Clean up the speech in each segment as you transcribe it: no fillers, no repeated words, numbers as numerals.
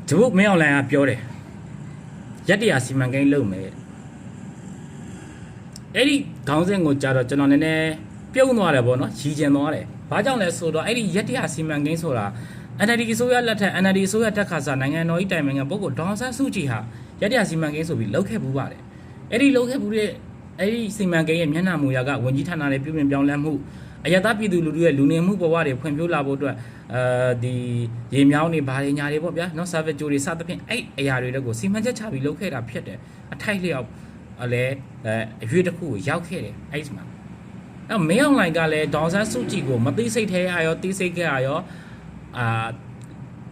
ဂျပုတ်မင်းအောင်လိုင်ကပြောတယ်ရက်တရာစီမံကိန်းလုပ်မယ်အဲ့ဒီခေါင်းစဉ်ကိုကြားတော့ကျွန်တော်နည်းနည်းပြုံးသွားတယ်ပေါ့နော်ရည်ကျင်သွားတယ်ဘာကြောင့်လဲဆိုတော့အဲ့ဒီရက်တရာစီမံကိန်းဆိုတာ NLD အစိုးရလက်ထက် NLD အစိုးရတက်ခါစားနိုင်ငံတော်၏တိုင်ပင်ခံပုဂ္ဂိုလ်ဒေါ်အောင်ဆန်းစုကြည်ဟာရက်တရာစီမံကိန်းဆိုပြီးလှုပ်ခဲ့ပူးပါတယ်အဲ့ဒီလှုပ်ခဲ့ပူးတဲ့အဲ့ဒီစီမံကိန်းရဲ့မျက်နှာမူရာကဝန်ကြီးဌာနရဲ့ပြုပြင်ပြောင်းလဲမှုအယတပြည်သူလူထုရဲ့လူနေမှုဘဝတွေဖွံ့ဖြိုးလာဖို့အတွက်ဒီရေမြောင်းတွေဘာတွေညာတွေပေါ့ဗျာနော် service ကြိုတွေစသဖြင့်အဲ့အရာတွေတော့ကိုစီမံချက်ချပြီးလုပ်ခဲ့တာဖြစ်တယ်အထိုက်လျောက်လည်းအရွေးတစ်ခုကိုရောက်ခဲ့တယ်အဲ့ဒီမှာအဲ့မင်းအောင်လိုင်ကလည်းဒေါ်ဆန်းစုကြည်ကိုမသိစိတ်ထဲရရောသိစိတ်ခဲ့ရရေ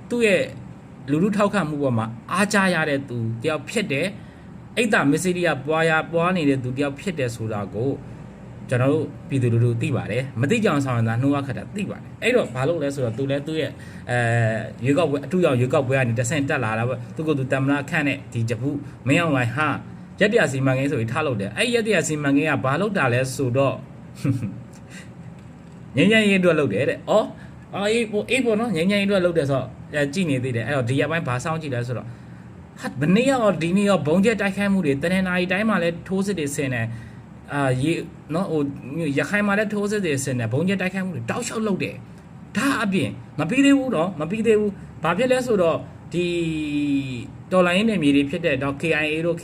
ာသူ့ရဲ့လူလူထောက်ခံမှုပေါ်မှာအားကြရတဲ့သူတယောက်ဖြစ်တယ်အိတ်တာမစ္စည်းရီယာပွားနေတဲ့သူတယောက်ဖြစ်တယ်ဆိုတာကိုကျွန်တော်တို့ပြည်သူလူထုသိပါတယ်မသိကြအောင်ဆောင်ရတာနှိုးရခက်တာသိပါတယ်အဲ့တော့ဘာလို့လဲဆိုတော့သူလည်းသူ့ရဲ့ရွေးကောက်ပွဲအထူးရောက်ရွေးကောက်ပွဲကနေတဆင့်တက်လာတာပေါ့သူကသူတမနာခန့်နဲ့ဒီဂျပုမင်းအောင်လိုင်ဟာရက်တရာစီမံကိန်းဆိုပြီးထားလို့တယ်အဲ့ရက်တရာစီမံကိန်းကဘာလို့တာလဲဆိုတော့ငញ្ញရေးအတွက်လုပ်တယ်တဲ့ဩအေးပေါ့နော်ငញ្ញရေးအတွက်လုပ်တယ်ဆိုတော့ကြည်နေသေးတယ်အဲ့တော့ဒီရက်ပိုင်းဘာစောင့်ကြည့်လဲဆိုတော့ဟာဘနေ့ရောဒီနေ့ရောဘုံကျက်တိုက်ခိုက်မှုတွေတနင်္လာရီတိုင်းမှာလည်းထိုးစစ်တွေဆင်တယ်ရေနော်ဟိုရခိုင်မှာလည်းထိုးစစ်တွေဆင်တယ်ဘုံကျက်တိုက်ခိုက်မှုတွေတောက်လျှောက်လုပ်တယ်ဒါအပြင်မပြီးသေးဘူးတော့မပြီးသေးဘူးဘာဖြစ်လဲဆိုတော့ဒီတော်လိုင်းနယ်မြေတွေဖြစ်တဲ့တော့ KIA တို့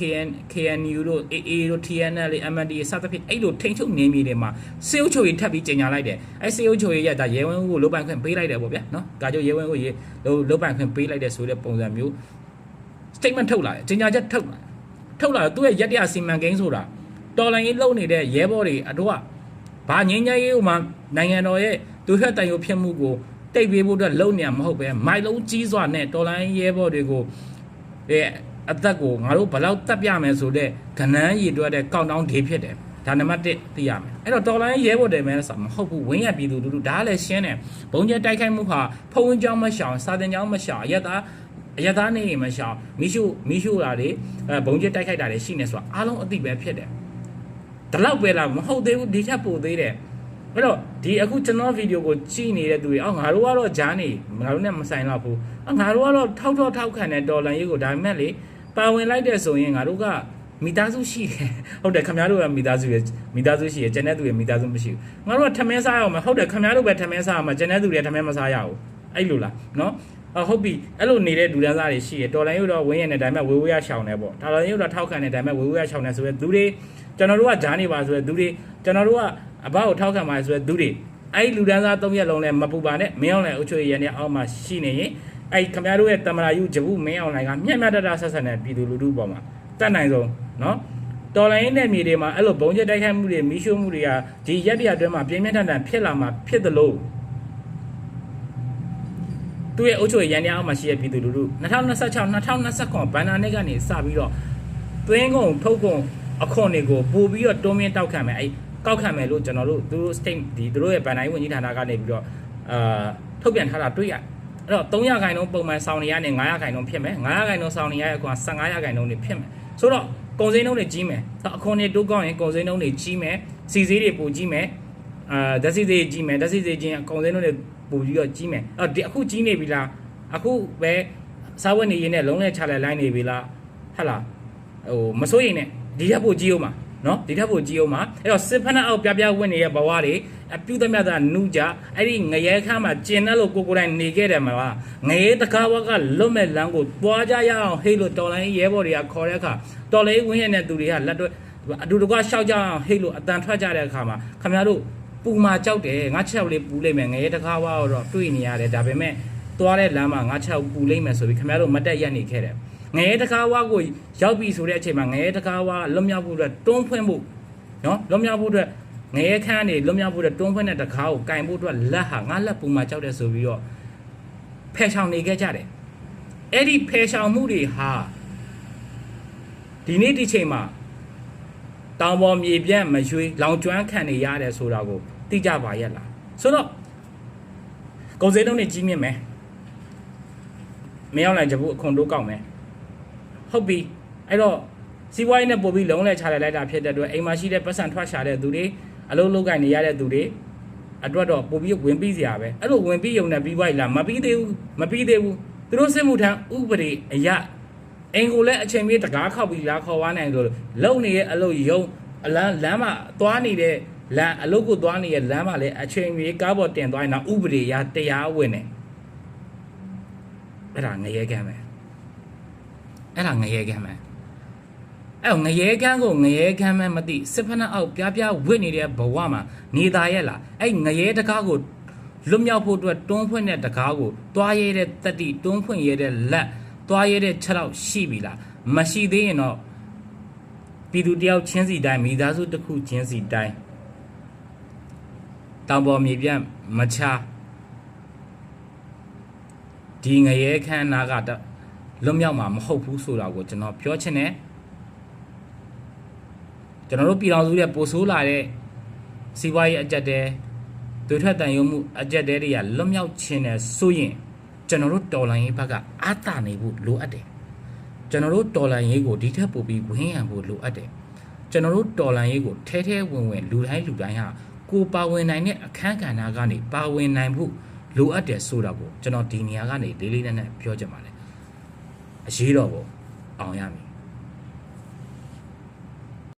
KNU တို့ AA တို့ TNL MNDA စသဖြင့်အဲ့လိုထိန်းချုပ်နယ်မြေတွေမှာစေအုပ်ချုပ်ရေးထပ်ပြီးကြေညာလိုက်တယ်အဲ့စေအုပ်ချုပ်ရေးရတာရဲဝင်းကိုလုတ်ပိုင်ခွင့်ပေးလိုက်တယ်ပေါ့ဗျာနော်ကာချုပ်ရဲဝင်းကိုလုတ်ပိုင်ခွင့်ပေးလိုက်တယ်ဆိုတဲ့ပုံစံမျိုး statement ထုတ်လာတယ်ကြေညာချက်ထုတ်လာတော့သူ့ရဲ့ရက်တရစီမံကိန်းဆိုတာတော်လိုင်းရေးလုပ်နေတဲ့ရဲဘော်တွေအတော့ဘာငင်းငယ်ရေးဥမာနိုင်ငံတော်ရဲ့သူ့ဟက်တန်ရုပ်ဖြစ်မှုကိုတိတ်ပေးဖို့အတွက်လုံနေမှာမဟုတ်ပဲမိုက်လုံးကြီးစွာနဲ့တော်လိုင်းရဲဘော်တွေကိုအသက်ကိုငါတို့ဘယ်လောက်တက်ပြမယ်ဆိုတဲ့ကဏ္ဍရည်တွက်တဲ့ကောက်တောင်းဒေးဖြစ်တယ်ဒါနံပါတ်1သိရမယ်အဲ့တော့တော်လိုင်းရဲဘော်တွေမဲဆိုမဟုတ်ဘူးဝင်းရပြည်သူလူထုဒါလည်းရှင်းတယ်ဘုံကျတိုက်ခိုက်မှုဟာဖုံးကြောင်းမရှောင်စာတင်ကြောင်းမရှောင်အယတာနေမရှောင်မိရှုတာတွေဘုံကျတိုက်ခိုက်တာတွေရှိနေဆိုတာအားလုံးအသိပဲဖြစ်တယ်ဒါတော့ပဲလားမဟုတ်သေးဘူးဒီထက်ပိုသေးတယ်အဲ့တော့ဒီအခုကျွန်တော်ဗီဒီယိုကိုကြည့်နေတဲ့သူတွေငါတို့ကတော့ဂျားနေငါတို့နဲ့မဆိုင်တော့ဘူးငါတို့ကတော့ထောက်ခံတဲ့ဒေါ်လာရေးကိုဒါပေမဲ့လေပါဝင်လိုက်တဲ့ဆိုရင်ငါတို့ကမိသားစုရှိတယ်ဟုတ်တယ်ခင်ဗျားတို့ကမိသားစုရှိရကျန်တဲ့သူတွေမိသားစုမရှိဘူးငါတို့ကထမင်းစားရအောင်ဟုတ်တယ်ခင်ဗျားတို့ပဲထမင်းစားရမှာကျန်တဲ့သူတွေထမင်းမစားရဘူးအဲ့လိုလားနော်ဟုတ်ပြီအဲ့လိုနေတဲ့ဒူတန်းစားတွေရှိရဒေါ်လာရေးတော့ဝင်းရတဲ့ဒါပေမဲ့ဝေဝေးရရှောင်နေပေါ့ဒေါ်လာရေးတော့ထောက်ခံတဲ့ဒါပေမဲ့ဝေဝေးရရှောင်နေဆိုရဲသူတွေကျွန်တော်တို့ကဂျားနေပါဆိုရဲသူတွေကျွန်တော်တို့ကအဘကိုထောက်ခံပါဆိုရဲသူတွေအဲ့လူတန်းစား3ရက်လုံးလဲမပူပါနဲ့မင်းအောင်လည်းအုပ်ချုပ်ရေးရန်အောက်မှာရှိနေရင်အဲ့ခင်ဗျားတို့ရဲ့တမရာယူဂျပုမင်းအောင်လိုင်ကမျက်တဆက်ဆက်နဲ့ပြည်သူလူထုပေါ်မှာတတ်နိုင်ဆုံးနော်တော်လိုင်းနယ်မြေတွေမှာအဲ့လိုဘုံကျတိုက်ခိုက်မှုတွေမီးရှို့မှုတွေကဒီရက်တရအတွင်းမှာပြင်းပြင်းထန်ထန်ဖြစ်လာမှာဖြစ်သလိုသူရဲ့အုပ်ချုပ်ရေးရန်အောက်မှာရှိတဲ့ပြည်သူလူထု2026 2029ဘန်နာနှစ်ကနေစပြီးတော့သွင်းကုန်ထုတ်ကုန်အခွန်တွေကိုပို့ပြီးတော့တွန်းမြင့်တောက်ခံမယ်အဲ့ကောက်ခံမယ်လို့ကျွန်တော်တို့သူတို့ state ဒီသူတို့ရဲ့ဘန်နိုင်ဝန်ကြီးဌာနကနေပြီးတော့ထုတ်ပြန်ထားတာတွေ့ရအဲ့တော့300ခိုင်နှုန်းပုံမှန်ဆောင်နေရနဲ့900ခိုင်နှုန်းဖြစ်မယ်900ခိုင်နှုန်းဆောင်နေရရဲ့ကွာ1500ခိုင်နှုန်းတွေဖြစ်မယ်ဆိုတော့ကုန်စည်နှုန်းတွေကြီးမယ်အခွန်တွေတိုးကောင်းရင်ကုန်စည်နှုန်းတွေကြီးမယ်စီစည်းတွေပိုကြီးမယ်ဓာတ်စီစည်းကြီးမယ်ဓာတ်စီစည်းချင်းကုန်စည်နှုန်းတွေပိုပြီးတော့ကြီးမယ်ဒီအခုကြီးနေပြီလားအခုပဲစားဝတ်နေရင်းနဲ့လုံးလဲချလဲလိုင်းနေပြီလားဟဟလားဟိုမစိုးရင်နဲ့ဒီထက်ပိုကြီးအောင်ပါနော်ဒီထက်ပိုကြီးအောင်ပါအဲ့တော့စစ်ဖက်နှက်အောက်ပြဝင်နေတဲ့ဘဝတွေအပြုသမျှသာနူးကြအဲ့ဒီငရဲခမ်းမှာကျင်တဲ့လို့ကိုယ်တိုင်နေခဲ့တယ်မလားငရဲတကားဝကလွတ်မဲ့လမ်းကိုတွားကြရအောင်ဟေးလို့တော်လိုင်းရဲဘော်တွေကခေါ်တဲ့အခါတော်လေးဝင်းရတဲ့သူတွေကလက်တော့အတူတကွရှောက်ကြအောင်ဟေးလို့အတန်ထွက်ကြတဲ့အခါမှာခင်ဗျားတို့ပူမာကြောက်တယ်ငါ6လေးပူလိုက်မယ်ငရဲတကားဝတော့တွေ့နေရတယ်ဒါပေမဲ့သွားတဲ့လမ်းမှာငါ6ပူလိုက်မယ်ဆိုပြီးခင်ဗျားတို့မတက်ရက်နေခဲ့တယ်ငရဲတကားဝါကိုရောက်ပြီဆိုတဲ့အချိန်မှာငရဲတကားဝါလွတ်မြောက်ဖို့အတွက်တွန်းဖွင့်ဖို့နော်လွတ်မြောက်ဖို့အတွက်ငရဲခန်းနေလွတ်မြောက်ဖို့အတွက်တွန်းဖွင့်တဲ့တကားကိုကင်ဖို့အတွက်လက်ဟာငါလက်ပူမှာကြောက်တယ်ဆိုပြီးတော့ဖယ်ဆောင်နေခဲ့ကြတယ်အဲ့ဒီဖယ်ဆောင်မှုတွေဟာဒီနေ့ဒီချိန်မှာတောင်ပေါ်မြေပြန့်မရွှေလောင်ကျွမ်းခံနေရတယ်ဆိုတာကိုသိကြပါရဲ့လားဆိုတော့ကုန်စည်နှုန်းတွေကြီးမြင့်မယ်မင်းအောင်လိုင်ဂျပုအခွန်တိုးကောက်မယ်ဟုတ်ပြီအဲ့တော့စီးပွားရေးနဲ့ပို့ပြီးလုံးလဲချလိုက်တာဖြစ်တဲ့အတွက်အိမ်မှာရှိတဲ့ပတ်စံထွက်ရှာတဲ့သူတွေအလုံးလုံးကိုင်နေရတဲ့သူတွေအတွက်တော့ပို့ပြီးဝင်ပြီးစရာပဲအဲ့လိုဝင်ပြီးယုံနေပြီးွားလားမပြီးသေးဘူး သူတို့စစ်မှုထမ်းဥပဒေအရအင်ကိုလည်းအချိန်ပြည့်တကားခောက်ပြီးလာခေါ်သွားနိုင်လို့လုံနေရဲ့အလုပ်ယုံအလန်းလမ်းမှာသွားနေတဲ့လမ်းအလုပ်ကိုသွားနေတဲ့လမ်းမှာလည်းအချိန်ပြည့်ကားပေါ်တင်သွားရင်တော့ဥပဒေအရတရားဝင်တယ်အဲ့ဒါငရဲကမ်းပဲအဲ့ဒါငရဲကမ်းပဲအဲ့ငရဲကမ်းကိုငရဲကမ်းမဲမသိစစ်ဖက်နှက်အောက်ပြားပြားဝစ်နေတဲ့ဘဝမှာနေသားရဲ့လားအဲ့ငရဲတကားကိုလွတ်မြောက်ဖို့အတွက်တွန်းဖွင့်တဲ့တကားကိုတွားရဲတဲ့တတိတွန်းဖွင့်ရဲတဲ့လက်တွားရဲတဲ့6လောက်ရှိပြီလားမရှိသေးရင်တော့ပြည်သူတယောက်ချင်းစီတိုင်းမိသားစုတစ်ခုချင်းစီတိုင်းတောင်ပေါ်မြေပြန့်မချဒီငရဲခမ်းနာကလွတ်မြောက်မှာမဟုတ်ဘူးဆိုတာကိုကျွန်တော်ပြောချင်တယ်ကျွန်တော်တို့ပြည်တော်စုရဲ့ပို့ဆိုးလာတဲ့စီးပွားရေးအကြက်တဲတွေထွက်တန်ရုံမှုအကြက်တဲတွေကလွတ်မြောက်ခြင်းနဲ့ဆိုရင်ကျွန်တော်တို့တော်လိုင်းရေးဘက်ကအာသာနေဖို့လိုအပ်တယ်ကျွန်တော်တို့တော်လိုင်းရေးကိုဒီထက်ပိုပြီးဝင်းရံဖို့လိုအပ်တယ်ကျွန်တော်တို့တော်လိုင်းရေးကိုထဲထဲဝင်ဝင်လူတိုင်းဟာကိုပါဝင်နိုင်တဲ့အခန်းကဏ္ဍကနေပါဝင်နိုင်ဖို့လိုအပ်တယ်ဆိုတာကိုကျွန်တော်ဒီနေရာကနေလေးလေးနက်နက်ပြောချင်ပါတယ်အရေးတော်ကိုအောင်ရမည်